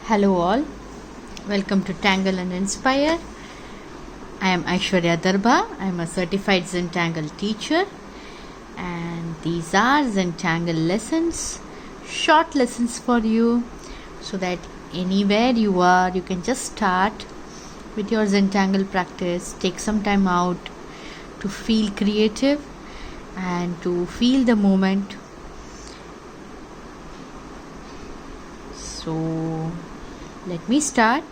Hello all, welcome to Tangle and Inspire. I am Aishwarya Darba. I am a certified Zentangle teacher and these are Zentangle lessons, short lessons for you so that anywhere you are you can just start with your Zentangle practice. Take some time out to feel creative and to feel the moment. So let me start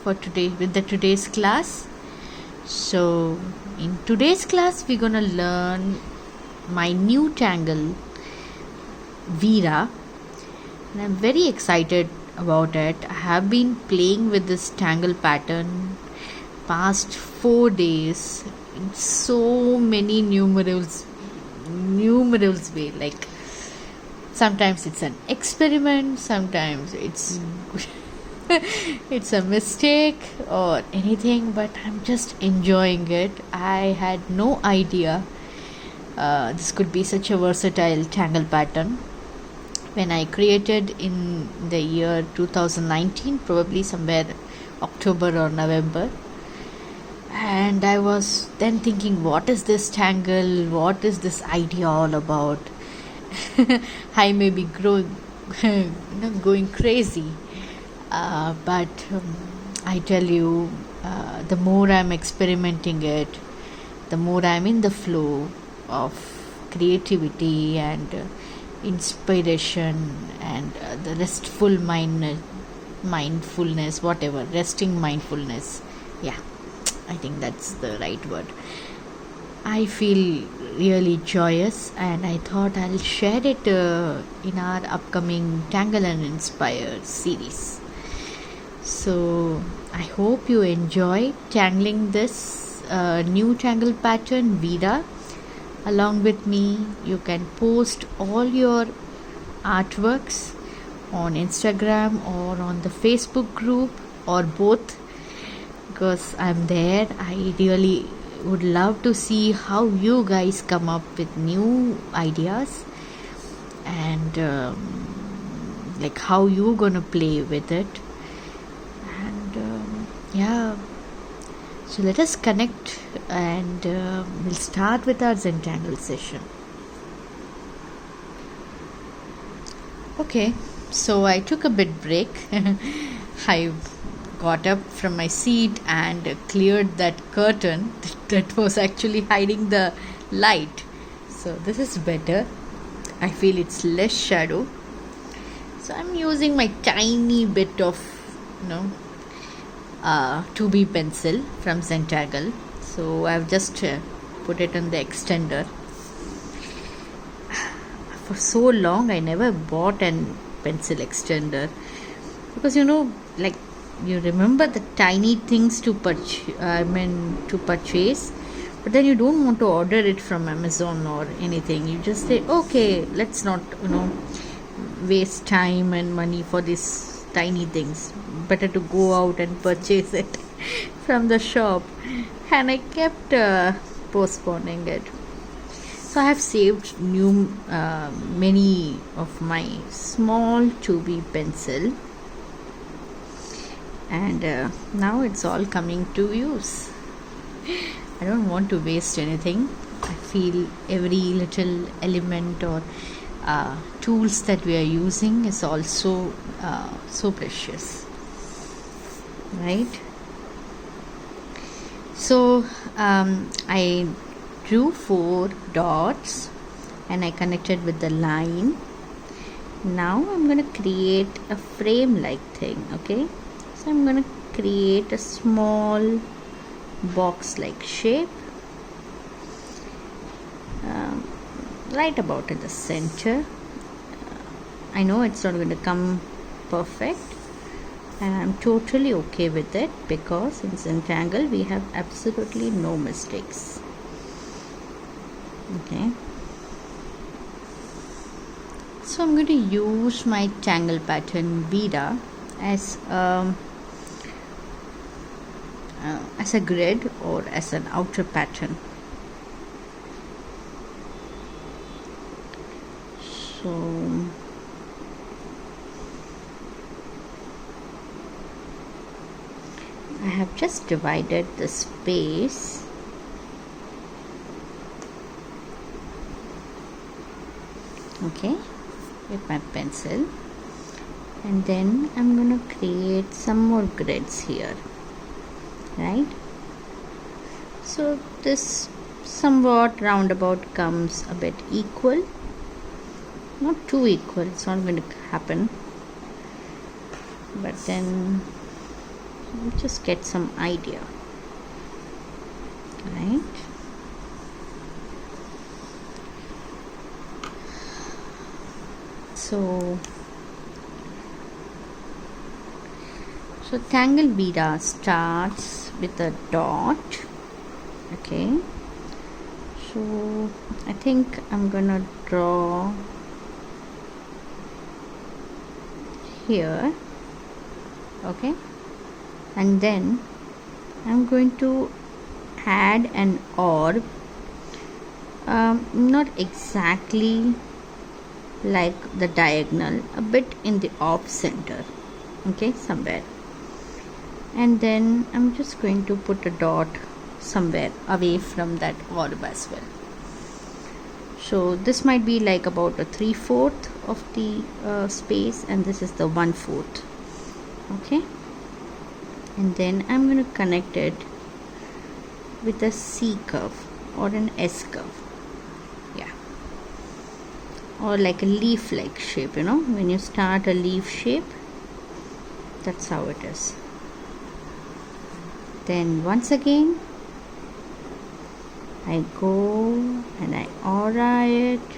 for today with today's class. So in today's class we're gonna learn my new tangle Veera, and I'm very excited about it. I have been playing with this tangle pattern past 4 days in so many numerous way. Like sometimes it's an experiment, sometimes it's it's a mistake or anything, but I'm just enjoying it. I had no idea this could be such a versatile tangle pattern when I created in the year 2019, probably somewhere October or November. And I was then thinking, what is this tangle? What is this idea all about? I may be going crazy. But I tell you, the more I'm experimenting it, the more I'm in the flow of creativity and inspiration and the restful mindfulness, whatever, resting mindfulness. Yeah, I think that's the right word. I feel really joyous and I thought I'll share it in our upcoming Tangle and Inspire series. So I hope you enjoy tangling this new tangle pattern Veera along with me. You can post all your artworks on Instagram or on the Facebook group or both, because I'm there. I really would love to see how you guys come up with new ideas and like how you're gonna play with it. Yeah, so let us connect and we'll start with our Zentangle session. Okay, so I took a bit break. I got up from my seat and cleared that curtain that was actually hiding the light. So this is better. I feel it's less shadow. So I'm using my tiny bit of, 2B pencil from Zentangle. So I've just put it on the extender. For so long I never bought an pencil extender because like you remember the tiny things to purchase, but then you don't want to order it from Amazon or anything. You just say, okay, let's not waste time and money for these tiny things. Better to go out and purchase it from the shop. And I kept postponing it. So I have saved many of my small 2B pencil, and now it's all coming to use. I don't want to waste anything. I feel every little element or tools that we are using is also so precious, right? So I drew 4 dots and I connected with the line. Now I'm going to create a frame like thing. Okay, so I'm going to create a small box like shape right about in the center. I know it's not going to come perfect, and I'm totally okay with it because in Zentangle we have absolutely no mistakes. Okay, so I'm going to use my tangle pattern Veera as a grid or as an outer pattern. So have just divided the space okay with my pencil, and then I'm going to create some more grids here, right? So this somewhat roundabout comes a bit equal, not too equal, it's not going to happen, but then just get some idea, right? So Tangle Veera starts with a dot. Okay, so I think I'm gonna draw here, okay, and then I'm going to add an orb, not exactly like the diagonal, a bit in the off center, okay, somewhere, and then I'm just going to put a dot somewhere away from that orb as well. So this might be like about a 3/4 of the space, and this is the 1/4, okay, and then I'm going to connect it with a C curve or an S curve, yeah, or like a leaf like shape, you know, when you start a leaf shape, that's how it is. Then once again I go and I aura it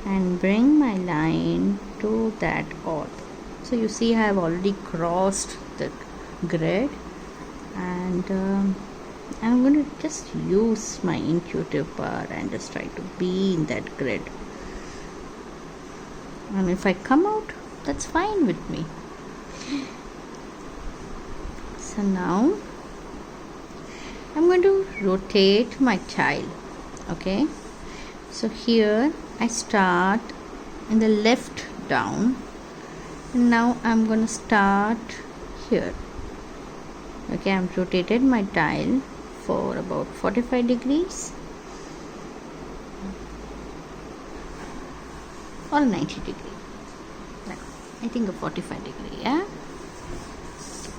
and bring my line to that orb. So you see I have already crossed the grid, and I'm going to just use my intuitive power and just try to be in that grid, and if I come out, that's fine with me. So now I'm going to rotate my tile, okay, so here I start in the left down, and now I'm going to start here, okay. I'm rotated my tile for about 45 degrees or 90 degree, I think a 45 degree, yeah,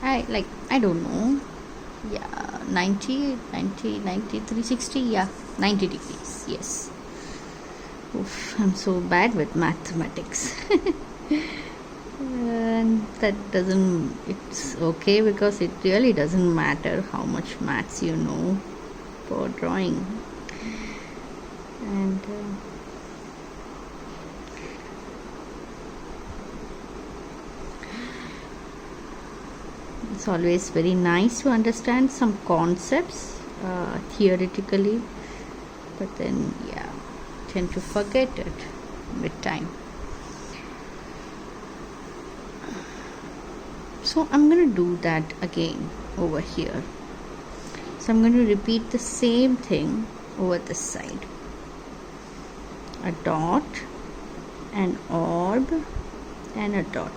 I don't know, yeah, 90, 360, yeah, 90 degrees, yes. Oof, I'm so bad with mathematics. And that doesn't, it's okay, because it really doesn't matter how much maths you know for drawing. And it's always very nice to understand some concepts theoretically, but then yeah, tend to forget it with time. So I'm going to do that again over here. So I'm going to repeat the same thing over this side. A dot, an orb, and a dot.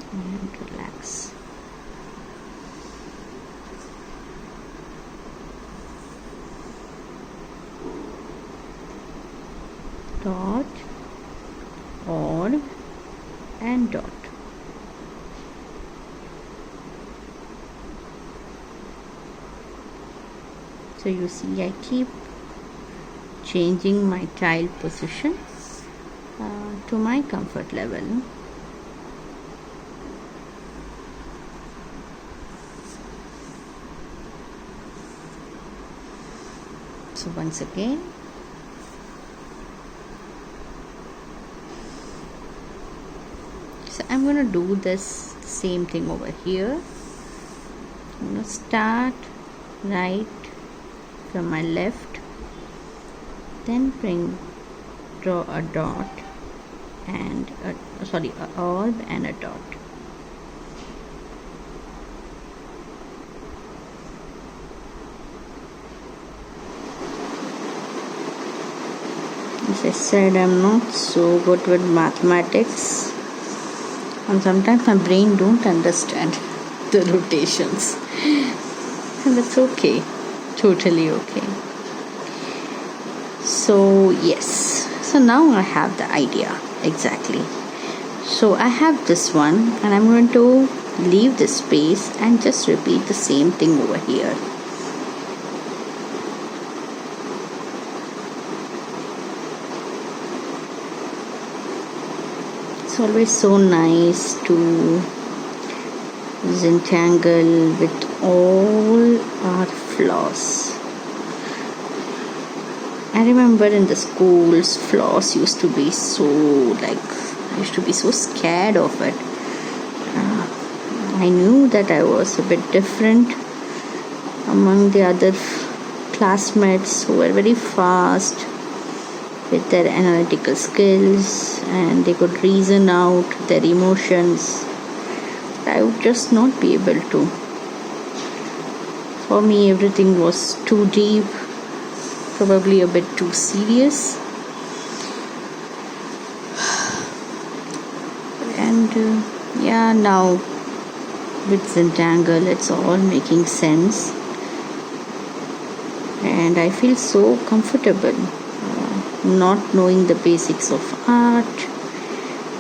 And relax. Dot, orb, and dot. So you see I keep changing my tile position to my comfort level. So once again, so I'm going to do this same thing over here. I'm going to start right from my left, then draw a dot and a orb and a dot. As I said, I'm not so good with mathematics, and sometimes my brain don't understand the rotations, and that's okay, totally okay. So yes, so now I have the idea exactly. So I have this one, and I'm going to leave this space and just repeat the same thing over here. It's always so nice to Zentangle with all our flaws. I remember in the schools, floss used to be so I used to be so scared of it. I knew that I was a bit different among the other classmates who were very fast with their analytical skills, and they could reason out their emotions. I would just not be able to. For me, everything was too deep, probably a bit too serious, and now with Zentangle it's all making sense, and I feel so comfortable not knowing the basics of art,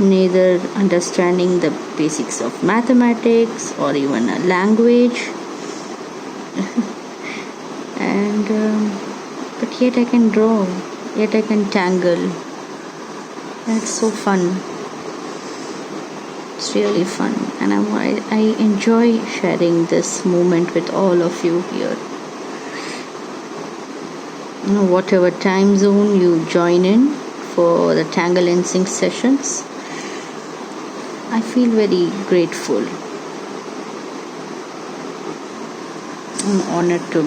neither understanding the basics of mathematics or even a language. And but yet I can draw, yet I can tangle. And it's so fun. It's really fun, and I enjoy sharing this moment with all of you here. Whatever time zone you join in for the TangleInSync sessions, I feel very grateful. I'm honored to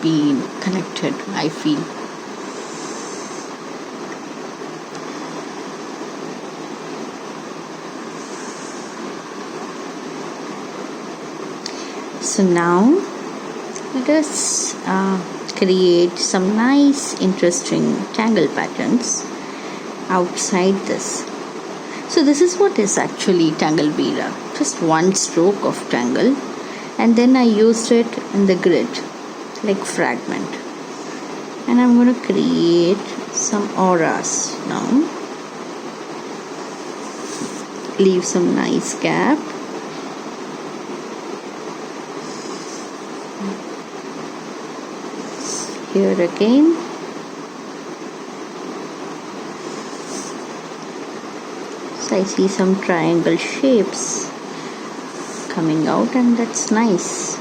be connected, I feel. So now let us create some nice interesting tangle patterns outside this. So this is what is actually Tangle Veera, just one stroke of tangle, and then I used it in the grid like fragment, and I'm going to create some auras now. Leave some nice gap. Here again. So I see some triangle shapes coming out, and that's nice.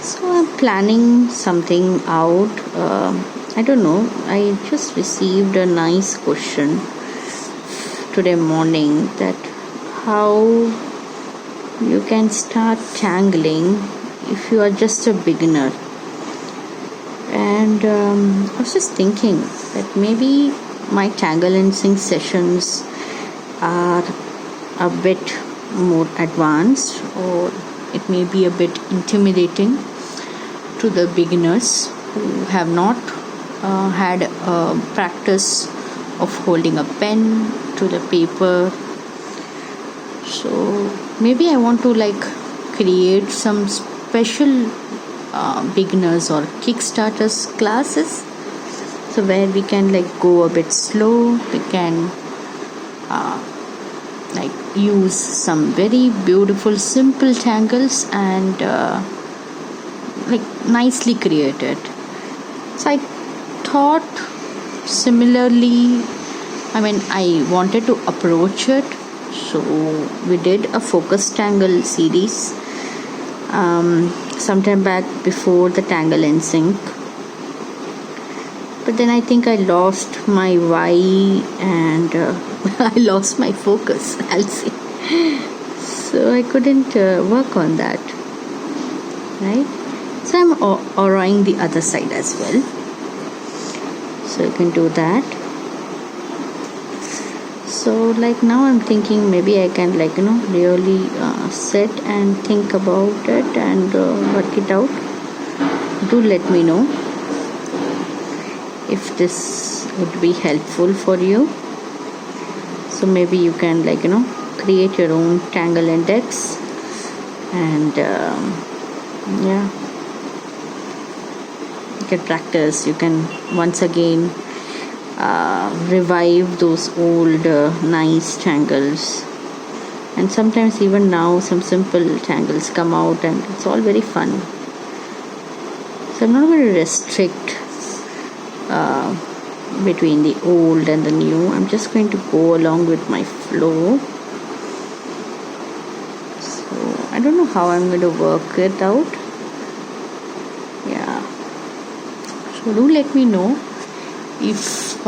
So I'm planning something out. I don't know. I just received a nice question today morning that how you can start tangling if you are just a beginner. And I was just thinking that maybe my TangleInSync sessions are a bit more advanced, or it may be a bit intimidating to the beginners who have not had a practice of holding a pen to the paper. So maybe I want to create some special beginners or Kickstarters classes, so where we can go a bit slow. We can use some very beautiful simple tangles and nicely created. So I thought similarly, I wanted to approach it, so we did a focus tangle series sometime back before the TangleInSync, but then I think I lost my why and I lost my focus, I'll say. So I couldn't work on that. right? So I'm drawing the other side as well, so you can do that. So like now I'm thinking maybe I can really sit and think about it and work it out. Do let me know if this would be helpful for you. So maybe you can create your own Tangle index and yeah, you can practice. You can once again revive those old nice tangles, and sometimes even now some simple tangles come out and it's all very fun. So I'm not going to restrict between the old and the new. I'm just going to go along with my flow. So I don't know how I'm going to work it out. Yeah, so do let me know if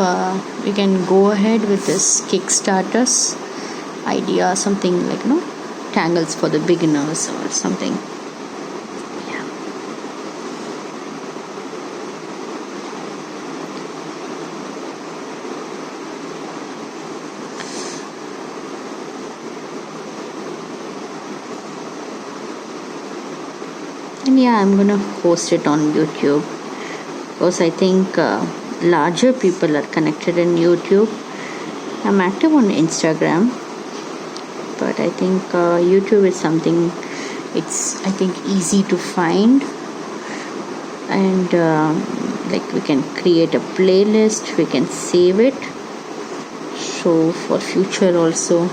we can go ahead with this Kickstarters idea, something like tangles for the beginners or something. And yeah, I'm gonna post it on YouTube because I think larger people are connected in YouTube. I'm active on Instagram, but I think YouTube is something it's easy to find, and we can create a playlist, we can save it, so for future also.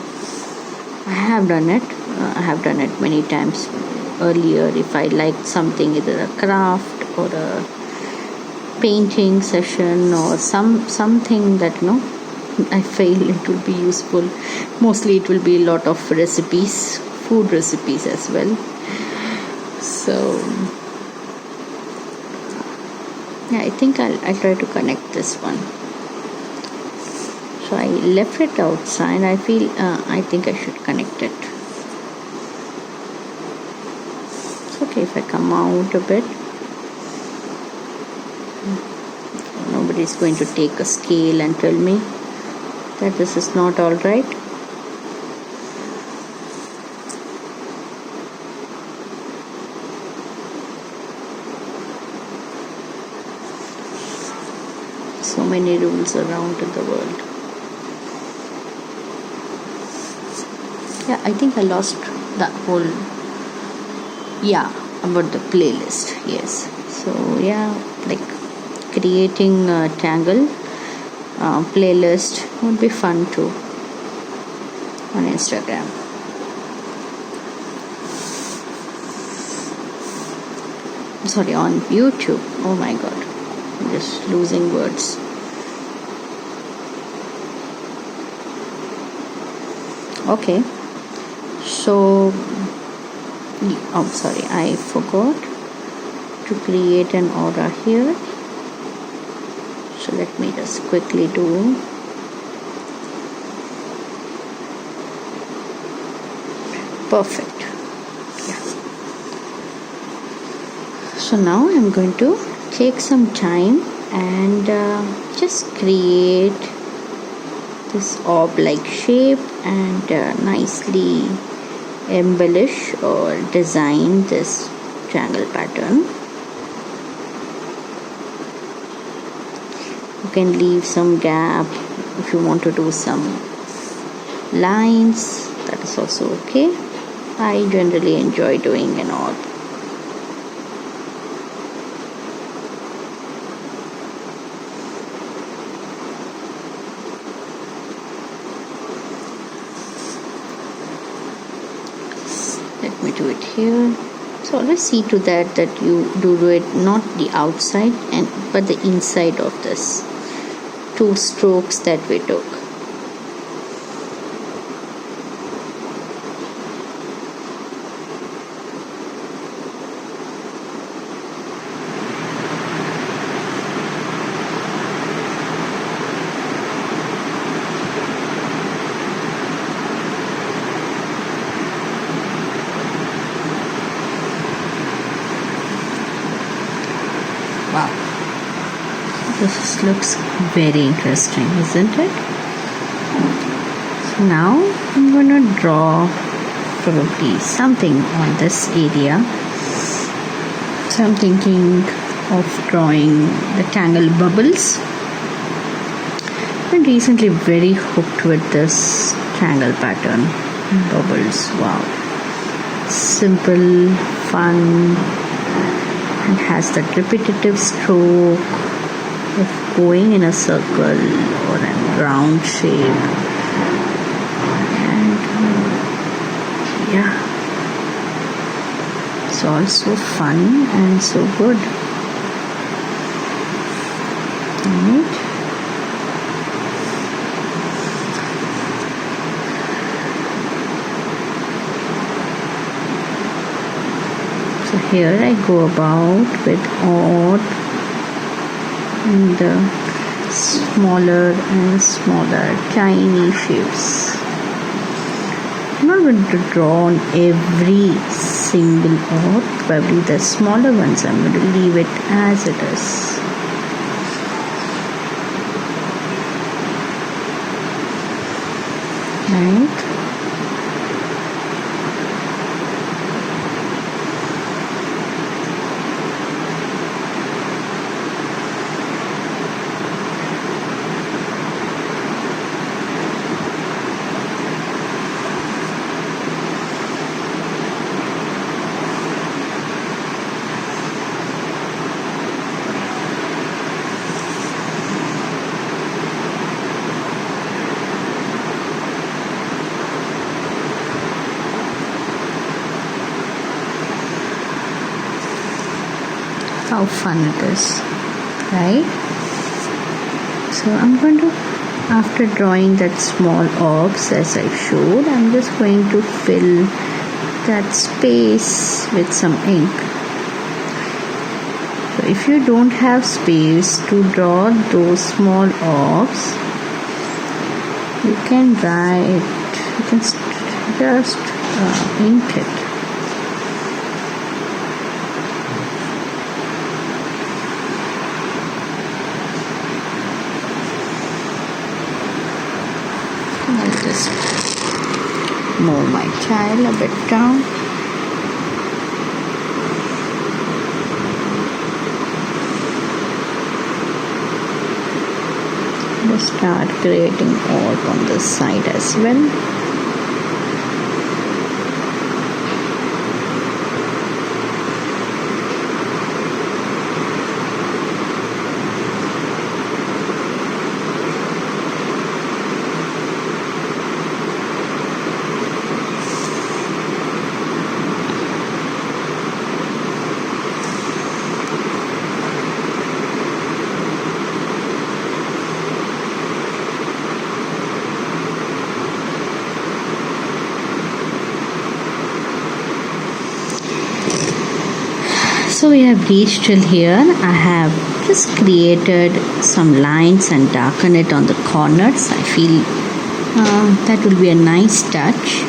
I have done it many times earlier. If I liked something, either a craft or a painting session or something that I feel it will be useful. Mostly it will be a lot of recipes, food recipes as well. So yeah, I think I'll try to connect this one. So I left it outside. I think I should connect it. It's okay if I come out a bit. Nobody's going to take a scale and tell me that this is not all right. So many rules around in the world. Yeah, I think I lost that whole about the playlist. Yes. So yeah, creating a Tangle playlist would be fun too on Instagram. Sorry, on YouTube. Oh my god, I'm just losing words. Okay, so sorry, I forgot to create an aura here. So let me just quickly do. Perfect. Yeah. So now I'm going to take some time and just create this orb-like shape and nicely embellish or design this triangle pattern. You can leave some gap if you want to do some lines. That is also okay. I generally enjoy doing an orb. Let me do it here. So always see to that you do it not the outside but the inside of this 2 strokes that we took. Wow, this looks very interesting, isn't it? So now I'm going to draw probably something on this area. So I'm thinking of drawing the tangle bubbles. I've been recently very hooked with this tangle pattern. Bubbles, wow. Simple, fun, and has that repetitive stroke of going in a circle or a round shape. And yeah, it's also fun and so good. Right? So here I go about with odd and smaller and smaller tiny shapes. I'm not going to draw on every single odd, probably the smaller ones I'm going to leave it as it is. Right? How fun it is, right? So I'm going to, after drawing that small orbs as I showed, I'm just going to fill that space with some ink. So if you don't have space to draw those small orbs, you can write, you can just ink it. I'll just move my child a bit down. Just start creating orb on this side as well. So we have reached till here. I have just created some lines and darken it on the corners. I feel that will be a nice touch.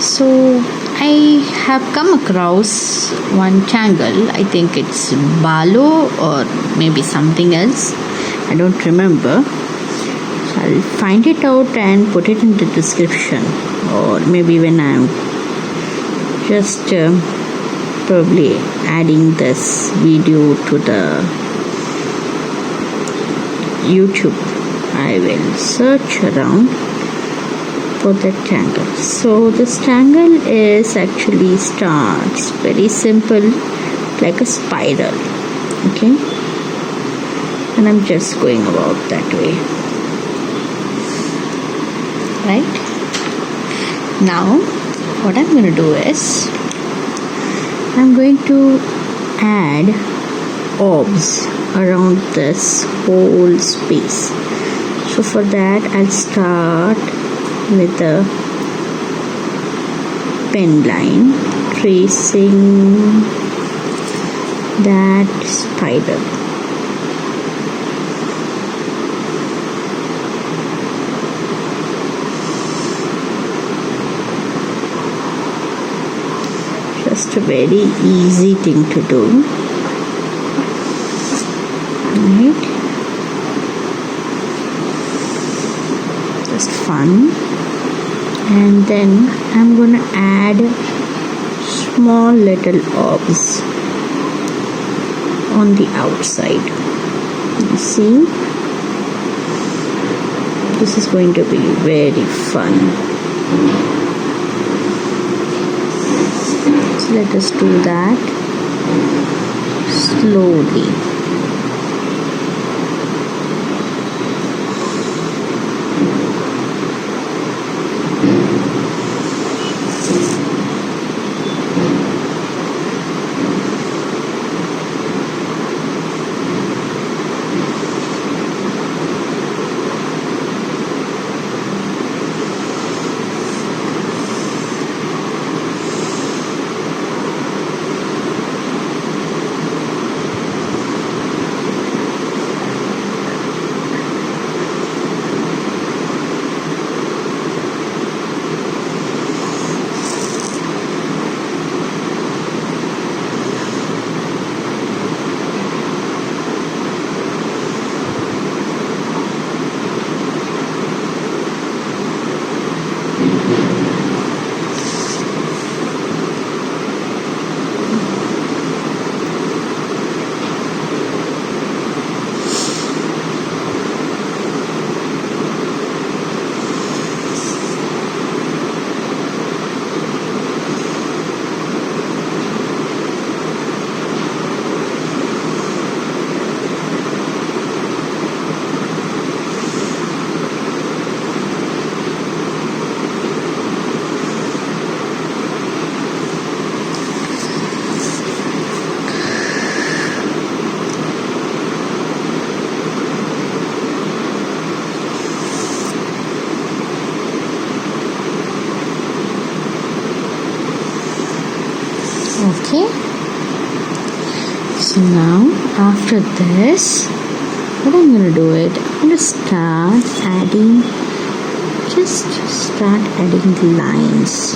So I have come across one tangle. I think it's Balo or maybe something else. I don't remember. So I'll find it out and put it in the description, or maybe when I'm just probably adding this video to the YouTube, I will search around for the tangle. So this tangle is actually starts very simple, like a spiral, okay, and I'm just going about that way. Right now what I'm going to do is I'm going to add orbs around this whole space. So for that I'll start with a pen line, tracing that spiral. Just a very easy thing to do. right? Just fun. And then I'm gonna add small little orbs on the outside. You see, this is going to be very fun. So let us do that slowly. Okay, so now after this, what I'm going to do it, I'm going to start adding lines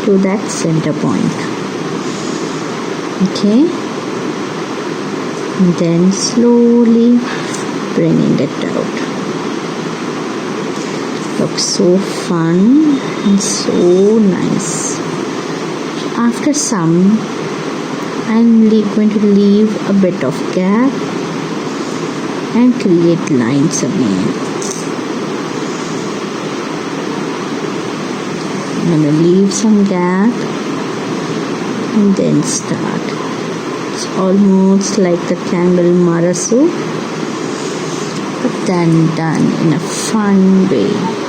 to that center point. Okay, and then slowly bringing it out. Looks so fun and so nice. After some, I'm going to leave a bit of gap and create lines again. I'm going to leave some gap and then start. It's almost like the Tangle Marasu, but then done in a fun way.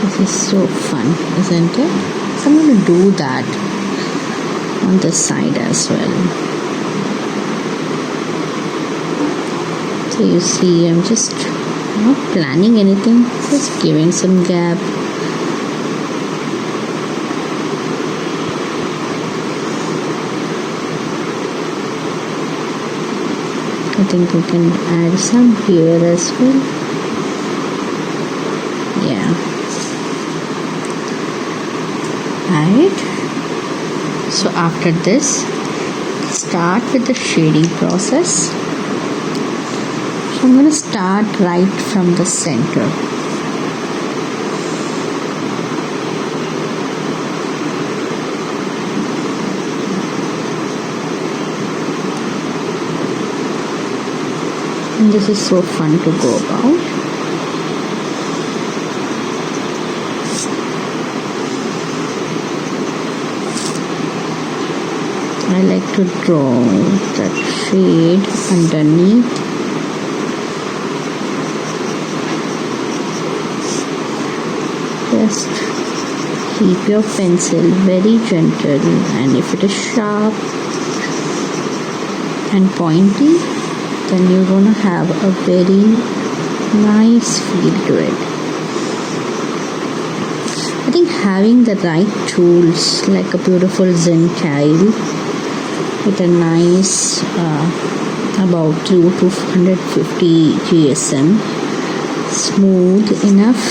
This is so fun, isn't it? So I'm going to do that on this side as well. So you see, I'm just not planning anything, just giving some gap. I think we can add some here as well. Yeah. Right. So after this, start with the shading process. So I'm going to start right from the center. And this is so fun to go about. I like to draw that shade underneath. Just keep your pencil very gentle, and if it is sharp and pointy, then you're going to have a very nice feel to it. I think having the right tools, like a beautiful Zentangle with a nice about 2 to 150 GSM, smooth enough,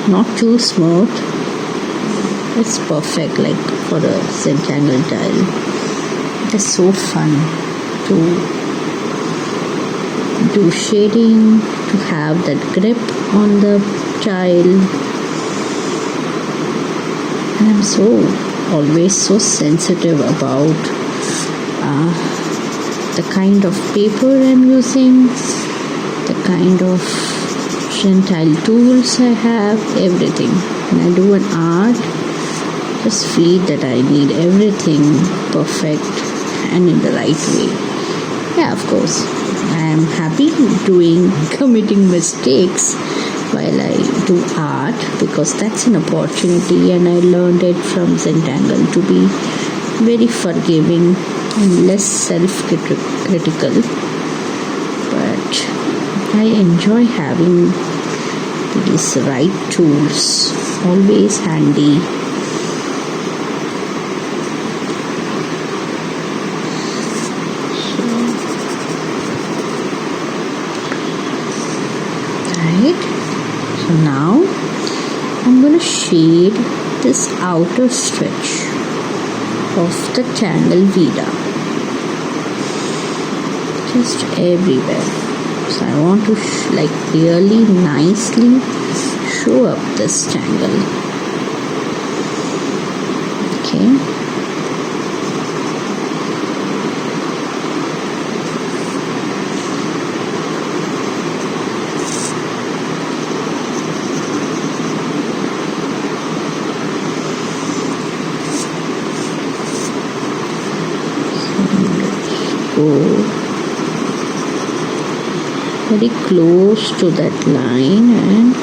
not too smooth, it's perfect like for a Zentangle tile. It is so fun to do shading, to have that grip on the tile. And I'm always so sensitive about the kind of paper I'm using, the kind of Zentangle tools I have, everything. When I do an art, just feel that I need everything perfect and in the right way. Yeah, of course, I am happy committing mistakes while I do art, because that's an opportunity, and I learned it from Zentangle to be very forgiving and less self-critical. But I enjoy having these right tools always handy. So now I'm going to shade this outer stretch of the Tangle Veera, just everywhere. So I want to really nicely show up this tangle. Okay. Very close to that line and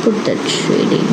put that shading.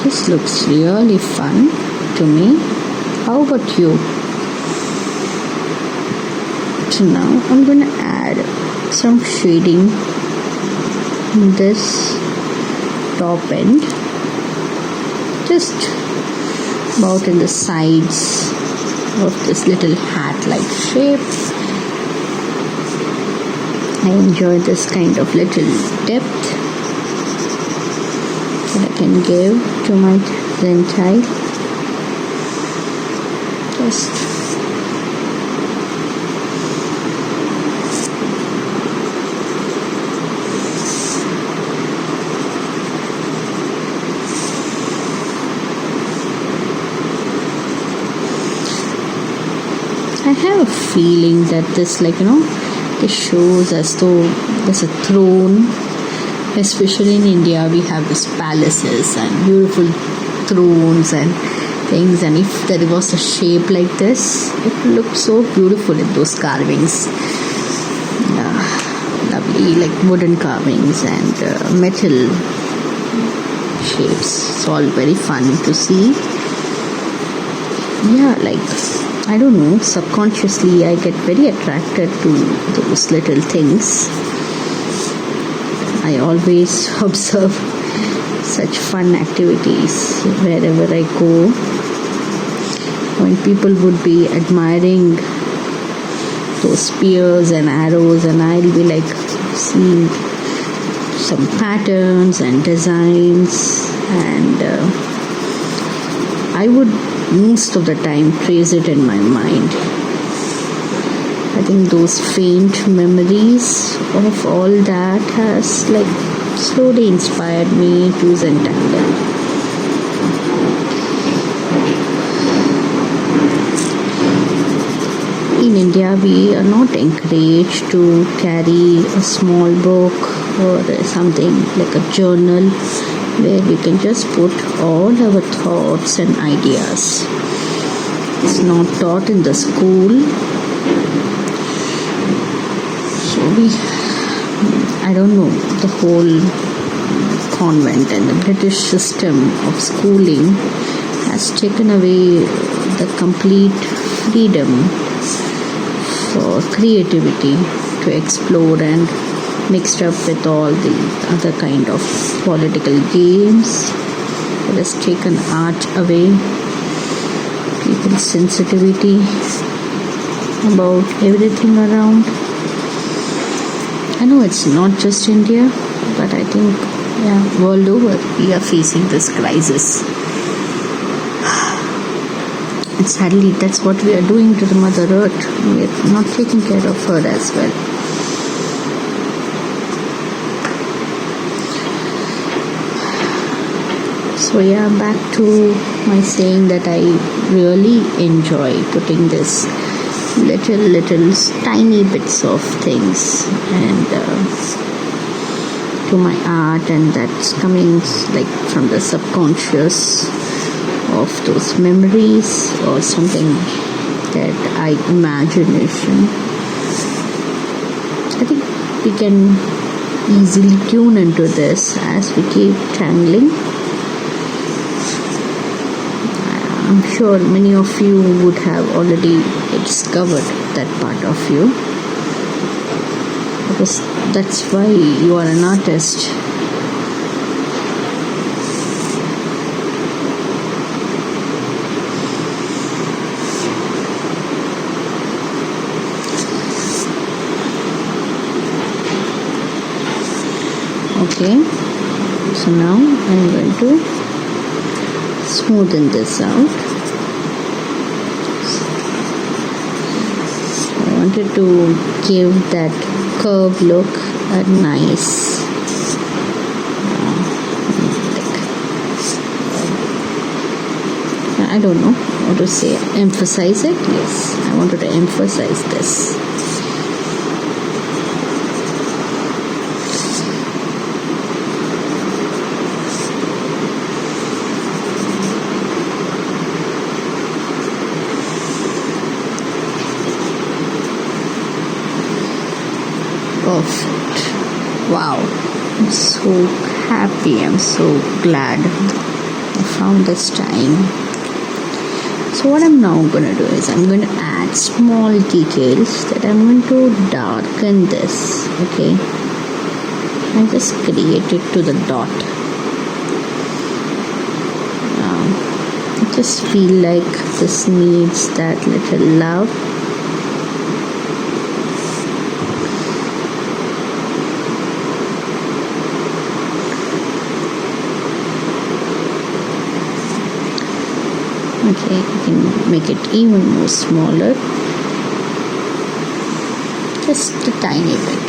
This looks really fun to me. How about you? So now I'm going to add some shading in this top end, just about in the sides of this little hat-like shape. I enjoy this kind of little depth that I can give to my Zentangle. I have a feeling that this, it shows as though there's a throne. Especially in India, we have these palaces and beautiful thrones and things. And if there was a shape like this, it would look so beautiful in those carvings. Lovely, like wooden carvings and metal shapes. It's all very fun to see. Yeah, I don't know, subconsciously I get very attracted to those little things. I always observe such fun activities wherever I go. When people would be admiring those spears and arrows, and I'll be seeing some patterns and designs, and I would most of the time trace it in my mind. I think those faint memories of all that has slowly inspired me to Zentangle. In India, we are not encouraged to carry a small book or something like a journal where we can just put all our thoughts and ideas. It's not taught in the school. So I don't know, the whole convent and the British system of schooling has taken away the complete freedom for creativity to explore, and mixed up with all the other kind of political games. It has taken art away, people's sensitivity about everything around. I know it's not just India, but I think world over we are facing this crisis. And sadly, that's what we are doing to the Mother Earth. We are not taking care of her as well. So back to my saying that I really enjoy putting this little tiny bits of things and to my art, and that's coming from the subconscious of those memories or something that I imagination. I think we can easily tune into this as we keep tangling. I'm sure many of you would have already discovered that part of you, because that's why you are an artist. Okay, so now I'm going to smoothen this out. I wanted to give that curved look a nice I don't know how to say, emphasize it. Yes, I wanted to emphasize this. Perfect. Wow, I'm so happy, I'm so glad I found this time. So what I'm now going to do is I'm going to add small details that I'm going to darken this. Okay, I just create it to the dot. I just feel like this needs that little love. Okay, you can make it even more smaller, just a tiny bit.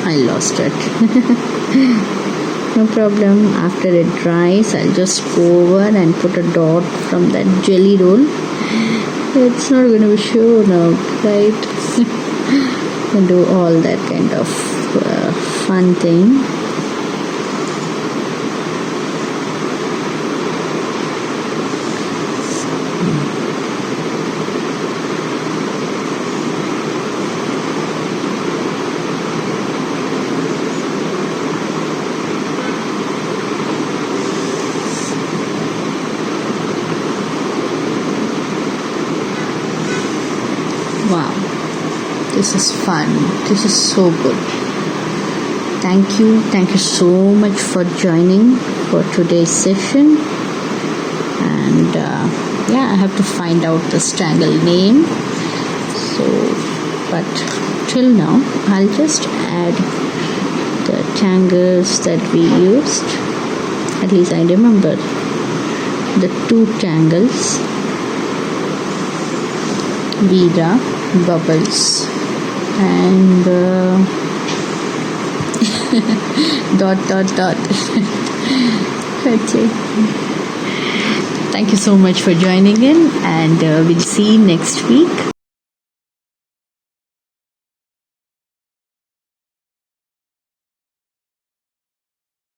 I lost it. No problem. After it dries, I'll just go over and put a dot from that jelly roll. It's not going to be shown out, right? And do all that kind of fun thing. Wow, this is fun. This is so good. Thank you so much for joining for today's session. And yeah, I have to find out this tangle name. So, but till now, I'll just add the tangles that we used. At least I remember the 2 tangles. Veera, bubbles, and dot. Okay. Thank you so much for joining in, and we'll see you next week.